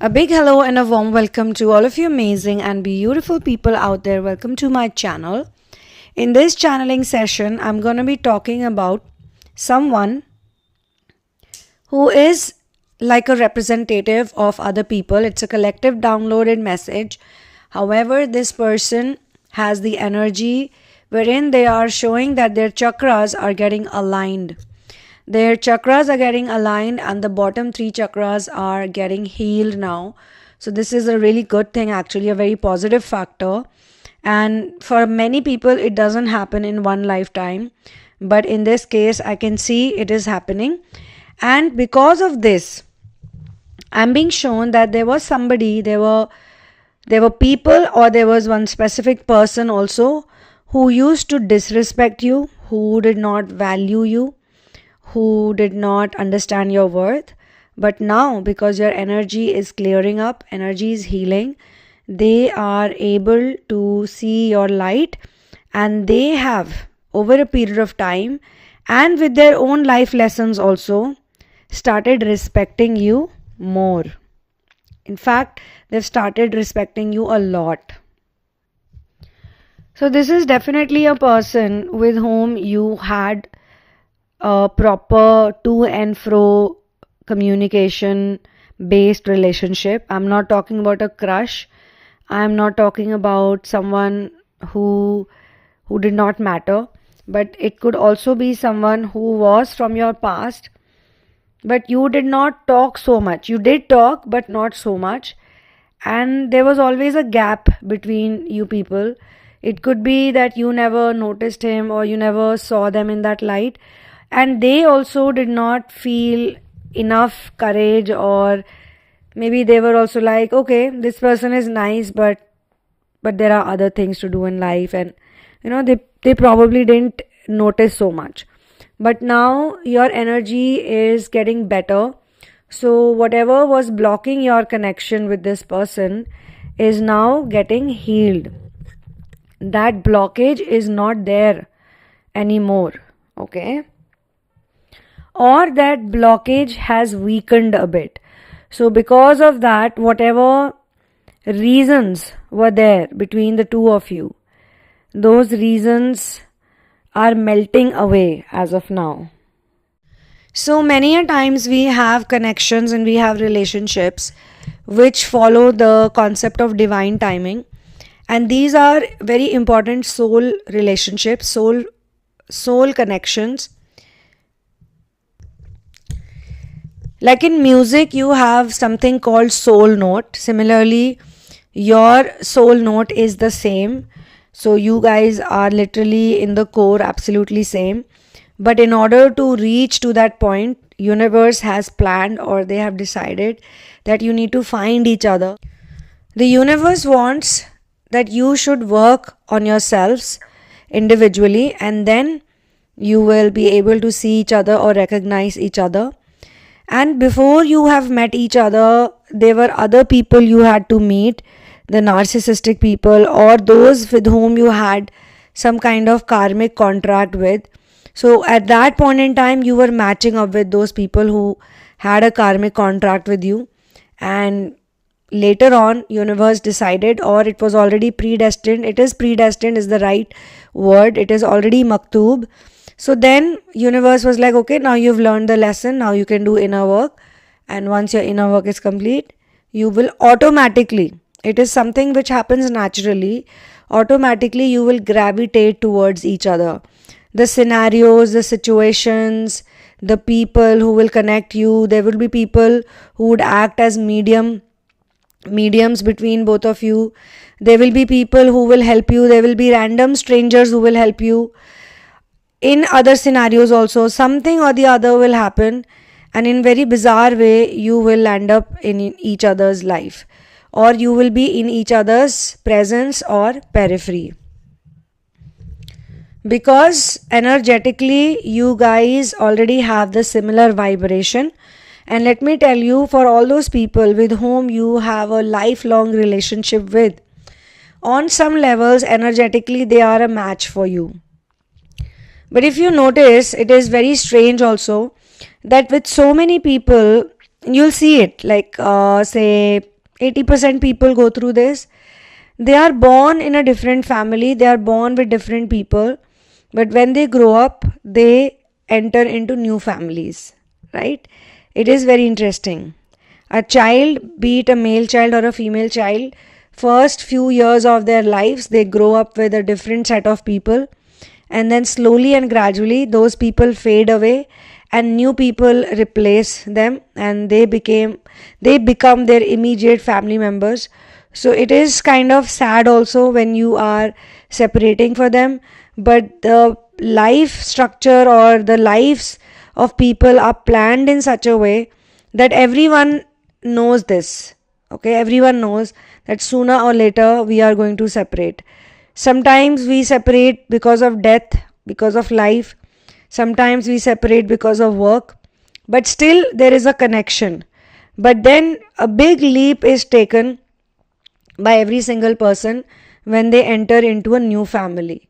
A big hello and a warm welcome to all of you amazing and beautiful people out there. Welcome to my channel. In this channeling session, I'm going to be talking about someone who is like a representative of other people. It's a collective downloaded message. However, this person has the energy wherein they are showing that their chakras are getting aligned. Their chakras are getting aligned and the bottom 3 chakras are getting healed now. So this is a really good thing, actually, a very positive factor. And for many people, it doesn't happen in one lifetime. But in this case, I can see it is happening. And because of this, I'm being shown that there was somebody, there were people, or there was one specific person also who used to disrespect you, who did not value you, who did not understand your worth. But now, because your energy is clearing up, energy is healing, they are able to see your light, and they have, over a period of time and with their own life lessons also, started respecting you more. In fact, they've started respecting you a lot. So this is definitely a person with whom you had a proper to and fro communication based relationship. I'm not talking about a crush. I'm not talking about someone who did not matter, but it could also be someone who was from your past, but you did not talk so much. You did talk, but not so much, and there was always a gap between you people. It could be that you never noticed him or you never saw them in that light, and they also did not feel enough courage, or maybe they were also like, okay, this person is nice, but there are other things to do in life, and they probably didn't notice so much. But now your energy is getting better, so whatever was blocking your connection with this person is now getting healed. That blockage is not there anymore, okay? Or that blockage has weakened a bit. So because of that, whatever reasons were there between the two of you, those reasons are melting away as of now. So many a times we have connections and we have relationships which follow the concept of divine timing. And these are very important soul relationships, soul connections. Like in music, you have something called soul note. Similarly, your soul note is the same. So you guys are literally in the core absolutely same. But in order to reach to that point, universe has planned, or they have decided that you need to find each other. The universe wants that you should work on yourselves individually, and then you will be able to see each other or recognize each other. And before you have met each other, there were other people you had to meet, the narcissistic people, or those with whom you had some kind of karmic contract with. So at that point in time, you were matching up with those people who had a karmic contract with you. And later on, universe decided, or it was already predestined. It is predestined is the right word. It is already maktub. So then universe was like, okay, now you've learned the lesson. Now you can do inner work. And once your inner work is complete, you will automatically, it is something which happens naturally, automatically you will gravitate towards each other. The scenarios, the situations, the people who will connect you, there will be people who would act as mediums between both of you. There will be people who will help you. There will be random strangers who will help you. In other scenarios also, something or the other will happen, and in very bizarre way, you will land up in each other's life, or you will be in each other's presence or periphery. Because energetically, you guys already have the similar vibration. And let me tell you, for all those people with whom you have a lifelong relationship with, on some levels, energetically, they are a match for you. But if you notice, it is very strange also that with so many people, you'll see it. Like, say, 80% people go through this. They are born in a different family, they are born with different people, but when they grow up, they enter into new families, right? It is very interesting. A child, be it a male child or a female child, first few years of their lives, they grow up with a different set of people, and then slowly and gradually those people fade away and new people replace them, and they become their immediate family members. So it is kind of sad also when you are separating for them, but the life structure or the lives of people are planned in such a way that everyone knows this. Okay, everyone knows that sooner or later we are going to separate. Sometimes we separate because of death, because of life. Sometimes we separate because of work. But still there is a connection. But then a big leap is taken by every single person when they enter into a new family.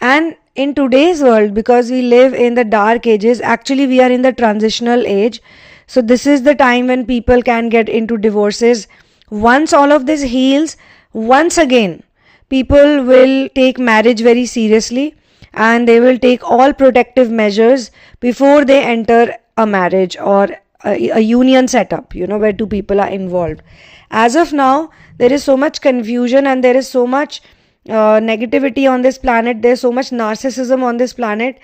And in today's world, because we live in the dark ages, actually we are in the transitional age. So this is the time when people can get into divorces. Once all of this heals, once again, people will take marriage very seriously and they will take all protective measures before they enter a marriage or a union setup, where two people are involved. As of now, there is so much confusion and there is so much negativity on this planet. There's so much narcissism on this planet.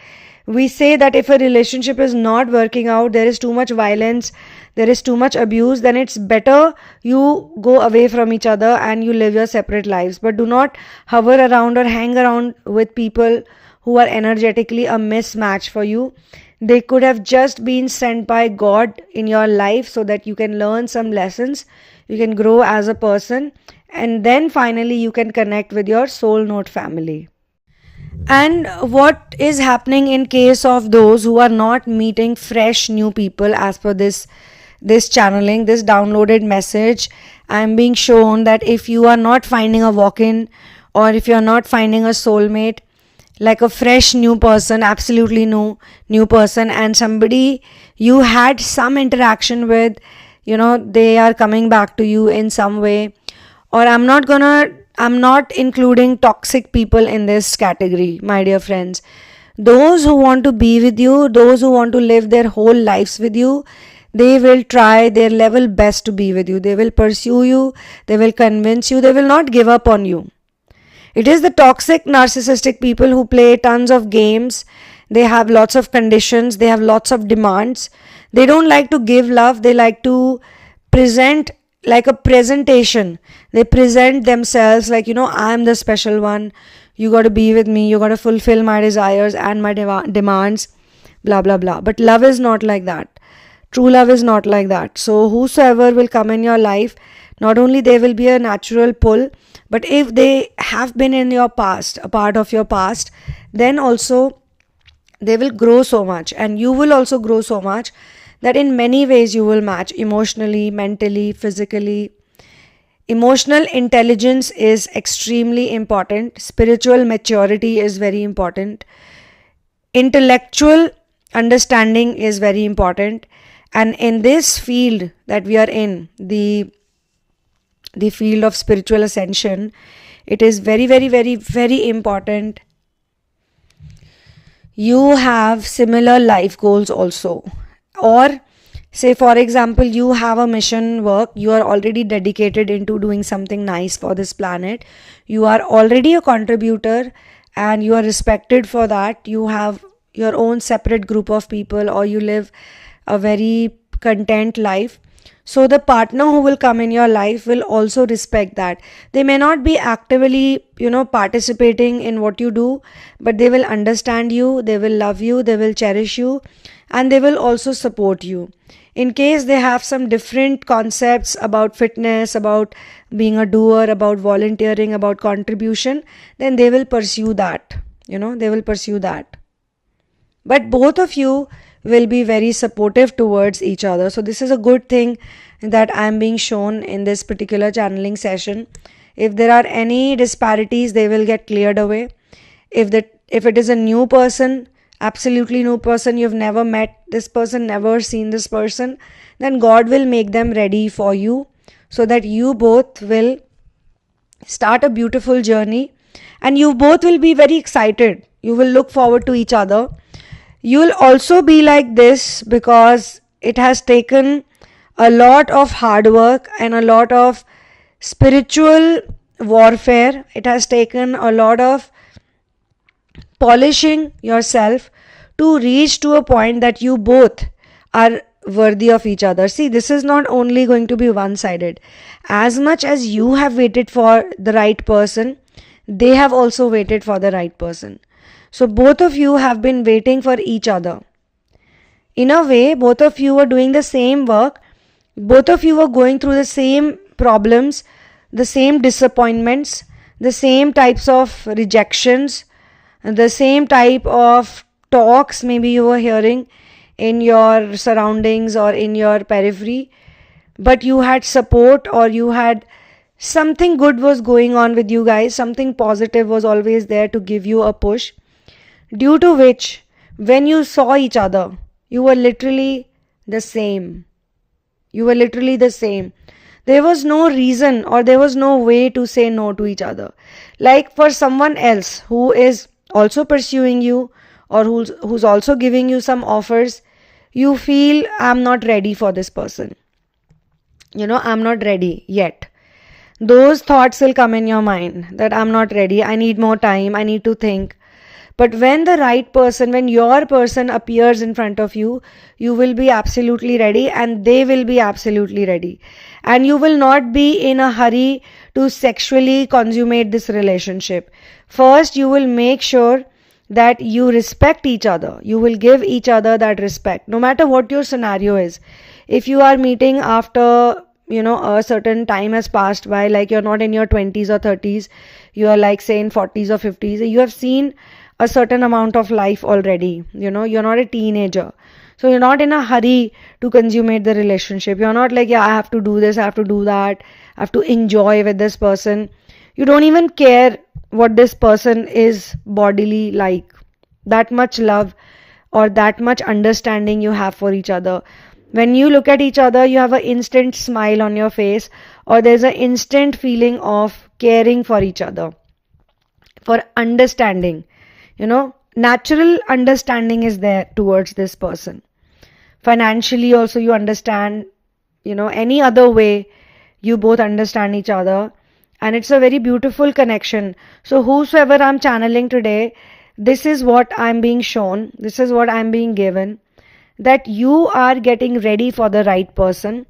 We say that if a relationship is not working out, there is too much violence, there is too much abuse, then it's better you go away from each other and you live your separate lives. But do not hover around or hang around with people who are energetically a mismatch for you. They could have just been sent by God in your life so that you can learn some lessons, you can grow as a person, and then finally you can connect with your soul note family. And what is happening in case of those who are not meeting fresh new people? As per this channeling, this downloaded message, I am being shown that if you are not finding a walk-in, or if you are not finding a soulmate, like a fresh new person, absolutely new person, and somebody you had some interaction with, they are coming back to you in some way. Or I'm not including toxic people in this category, my dear friends. Those who want to be with you, those who want to live their whole lives with you, they will try their level best to be with you. They will pursue you, they will convince you, they will not give up on you. It is the toxic narcissistic people who play tons of games. They have lots of conditions, they have lots of demands. They don't like to give love, they like to present like a presentation. They present themselves like, I'm the special one, you got to be with me, you got to fulfill my desires and my demands, blah blah blah. But love is not like that. True love is not like that. So whosoever will come in your life, not only they will be a natural pull, but if they have been in your past, a part of your past, then also they will grow so much, and you will also grow so much that in many ways you will match emotionally, mentally, physically. Emotional intelligence is extremely important. Spiritual maturity is very important. Intellectual understanding is very important. And in this field that we are in, the field of spiritual ascension, it is very, very, very, very important you have similar life goals also. Or say, for example, you have a mission work, you are already dedicated into doing something nice for this planet, you are already a contributor and you are respected for that, you have your own separate group of people, or you live a very content life. So the partner who will come in your life will also respect that. They may not be actively, participating in what you do, but they will understand you, they will love you, they will cherish you, and they will also support you. In case they have some different concepts about fitness, about being a doer, about volunteering, about contribution, then they will pursue that. They will pursue that. But both of you will be very supportive towards each other. So this is a good thing that I am being shown in this particular channeling session. If there are any disparities, they will get cleared away. If it is a new person, absolutely new person, you've never met this person, never seen this person, then God will make them ready for you so that you both will start a beautiful journey, and you both will be very excited. You will look forward to each other. You will also be like this because it has taken a lot of hard work and a lot of spiritual warfare. It has taken a lot of polishing yourself to reach to a point that you both are worthy of each other. See, this is not only going to be one sided. As much as you have waited for the right person, they have also waited for the right person. So both of you have been waiting for each other. In a way, both of you are doing the same work. Both of you are going through the same problems, the same disappointments, the same types of rejections, the same type of talks maybe you were hearing in your surroundings or in your periphery. But you had support, or you had something good was going on with you guys. Something positive was always there to give you a push. Due to which, when you saw each other, you were literally the same. You were literally the same. There was no reason or there was no way to say no to each other. Like for someone else who is also pursuing you, or who's also giving you some offers, you feel, I'm not ready for this person. I'm not ready yet. Those thoughts will come in your mind that I'm not ready, I need more time, I need to think. But when the right person, when your person appears in front of you, you will be absolutely ready, and they will be absolutely ready. And you will not be in a hurry to sexually consummate this relationship. First, you will make sure that you respect each other. You will give each other that respect, no matter what your scenario is. If you are meeting after a certain time has passed by, like you're not in your 20s or 30s, you are like say in 40s or 50s, you have seen a certain amount of life already. You're not a teenager, so you're not in a hurry to consummate the relationship. You're not like, I have to do this, I have to do that, I have to enjoy with this person. You don't even care what this person is bodily like. That much love or that much understanding you have for each other. When you look at each other, you have an instant smile on your face, or there's an instant feeling of caring for each other, for understanding. Natural understanding is there towards this person. Financially also you understand, any other way you both understand each other, and it's a very beautiful connection. So whosoever I'm channeling today, this is what I'm being shown, this is what I'm being given, that you are getting ready for the right person,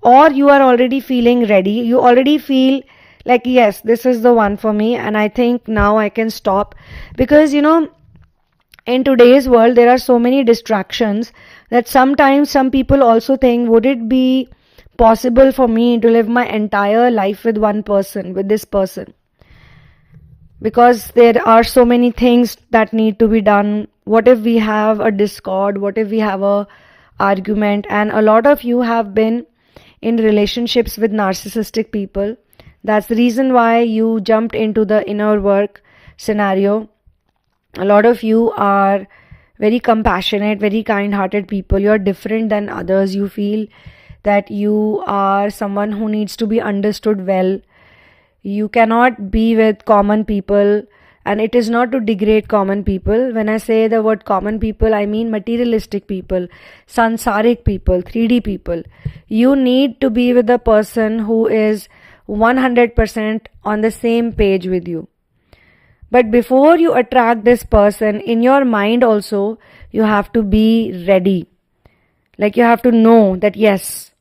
or you are already feeling ready. You already feel like, yes, this is the one for me, and I think now I can stop. Because in today's world there are so many distractions that sometimes some people also think, would it be possible for me to live my entire life with one person, with this person? Because there are so many things that need to be done. What if we have a discord? What if we have a argument? And a lot of you have been in relationships with narcissistic people. That's the reason why you jumped into the inner work scenario. A lot of you are very compassionate, very kind-hearted people. You're different than others. You feel that you are someone who needs to be understood well. You cannot be with common people, and it is not to degrade common people. When I say the word common people, I mean materialistic people, sansaric people, 3D people. You need to be with a person who is 100% on the same page with you. But before you attract this person, in your mind also, you have to be ready. Like you have to know that, yes,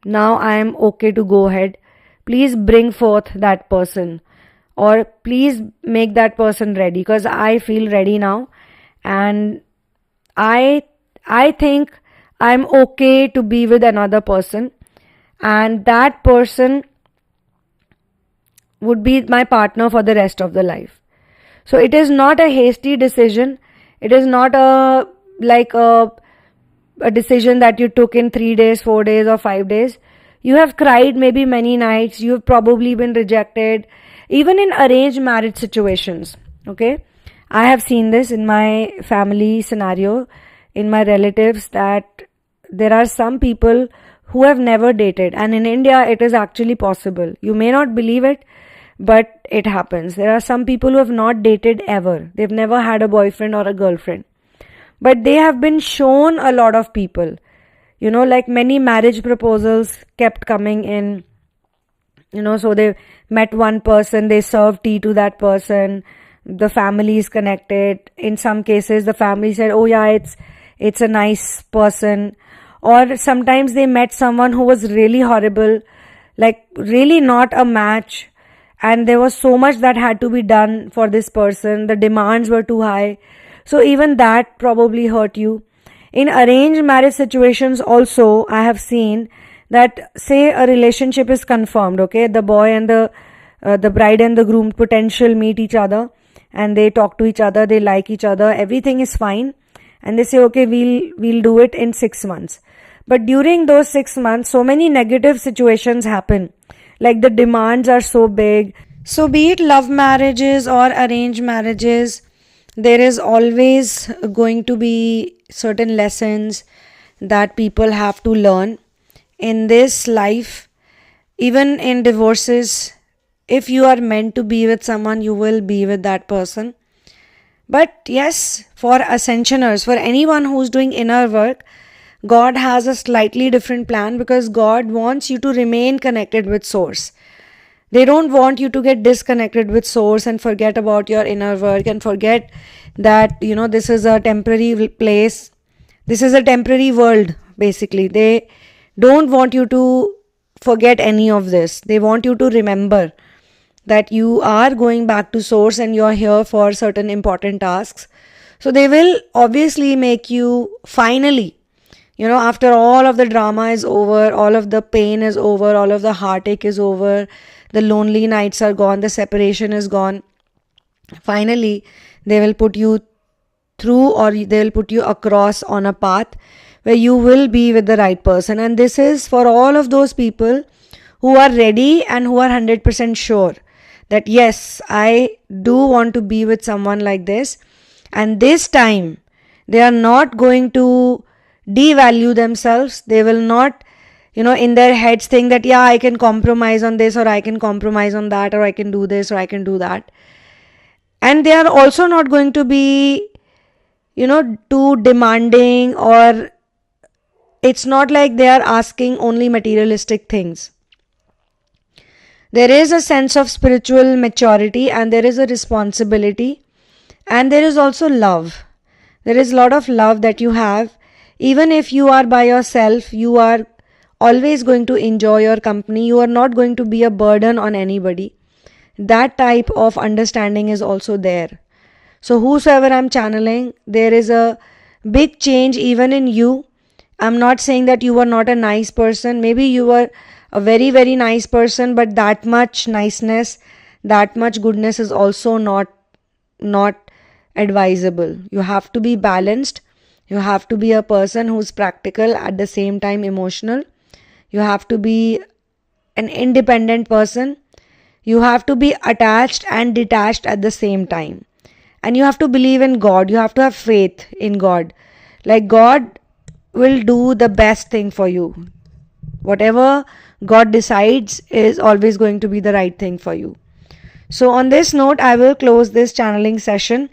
now I am okay to go ahead. Please bring forth that person, or please make that person ready, because I feel ready now, and I think I'm okay to be with another person, and that person would be my partner for the rest of the life. So it is not a hasty decision. It is not a decision that you took in 3 days, 4 days or 5 days. You have cried maybe many nights. You have probably been rejected, even in arranged marriage situations. Okay, I have seen this in my family scenario, in my relatives, that there are some people who have never dated. And in India, it is actually possible. You may not believe it, but it happens. There are some people who have not dated ever. They've never had a boyfriend or a girlfriend. But they have been shown a lot of people. You know, like many marriage proposals kept coming in. You know, so they met one person, they served tea to that person, the family is connected. In some cases, the family said, oh yeah, it's a nice person. Or sometimes they met someone who was really horrible, like really not a match. And there was so much that had to be done for this person. The demands were too high. So even that probably hurt you. In arranged marriage situations also, I have seen that, say a relationship is confirmed, okay, the boy and the bride and the groom potential meet each other and they talk to each other, they like each other, everything is fine, and they say, okay, we'll do it in 6 months. But during those 6 months, so many negative situations happen, like the demands are so big. So be it love marriages or arranged marriages, there is always going to be certain lessons that people have to learn in this life. Even in divorces, if you are meant to be with someone, you will be with that person. But yes, for ascensioners, for anyone who's doing inner work, God has a slightly different plan, because God wants you to remain connected with Source. They don't want you to get disconnected with Source and forget about your inner work and forget that, you know, this is a temporary place. This is a temporary world, basically. They don't want you to forget any of this. They want you to remember that you are going back to Source and you're here for certain important tasks. So they will obviously make you finally, you know, after all of the drama is over, all of the pain is over, all of the heartache is over, the lonely nights are gone, the separation is gone. Finally, they will put you through, or they will put you across on a path where you will be with the right person. And this is for all of those people who are ready and who are 100% sure that yes, I do want to be with someone like this. And this time, they are not going to devalue themselves. They will not, you know, in their heads think that, yeah, I can compromise on this, or I can compromise on that, or I can do this, or I can do that. And they are also not going to be, you know, too demanding, or it's not like they are asking only materialistic things. There is a sense of spiritual maturity, and there is a responsibility, and there is also love. There is a lot of love that you have. Even if you are by yourself, you are always going to enjoy your company. You are not going to be a burden on anybody. That type of understanding is also there. So whosoever I'm channeling, there is a big change even in you. I'm not saying that you were not a nice person. Maybe you were a very, very nice person, but that much niceness, that much goodness is also not advisable. You have to be balanced. You have to be a person who's practical, at the same time emotional. You have to be an independent person. You have to be attached and detached at the same time. And you have to believe in God. You have to have faith in God. Like, God will do the best thing for you. Whatever God decides is always going to be the right thing for you. So on this note, I will close this channeling session.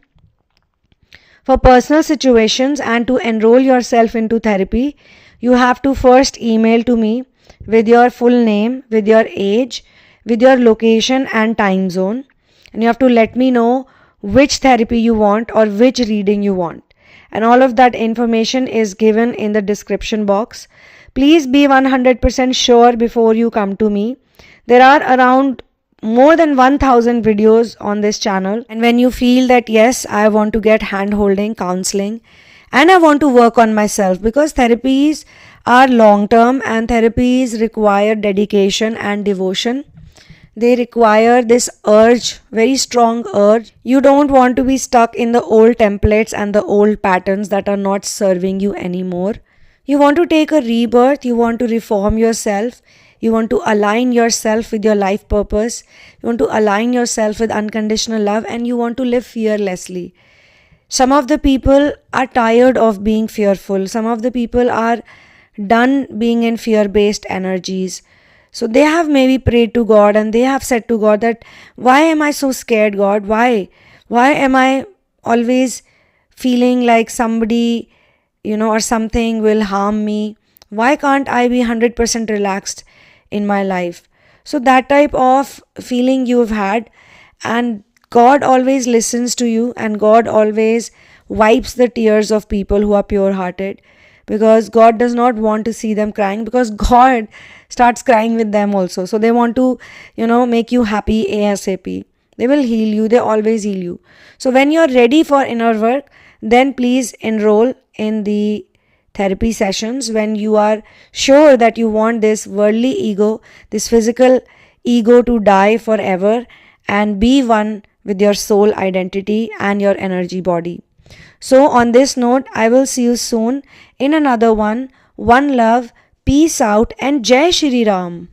For personal situations and to enroll yourself into therapy, you have to first email to me with your full name, with your age, with your location and time zone. And you have to let me know which therapy you want or which reading you want. And all of that information is given in the description box. Please be 100% sure before you come to me. There are around more than 1000 videos on this channel. And when you feel that, yes, I want to get hand-holding, counseling, and I want to work on myself, because therapies are long-term and therapies require dedication and devotion. They require this urge, very strong urge. You don't want to be stuck in the old templates and the old patterns that are not serving you anymore. You want to take a rebirth. You want to reform yourself. You want to align yourself with your life purpose. You want to align yourself with unconditional love, and you want to live fearlessly. Some of the people are tired of being fearful. Some of the people are done being in fear-based energies. So they have maybe prayed to God and they have said to God that, why am I so scared, God? Why? Why am I always feeling like somebody, or something will harm me? Why can't I be 100% relaxed in my life? So that type of feeling you've had, and God always listens to you, and God always wipes the tears of people who are pure hearted, because God does not want to see them crying, because God starts crying with them also. So they want to, make you happy ASAP. They will heal you, they always heal you. So when you're ready for inner work, then please enroll in the therapy sessions. When you are sure that you want this worldly ego, this physical ego to die forever and be one with your soul identity and your energy body. So on this note, I will see you soon in another one. One love, peace out, and Jai Shri Ram.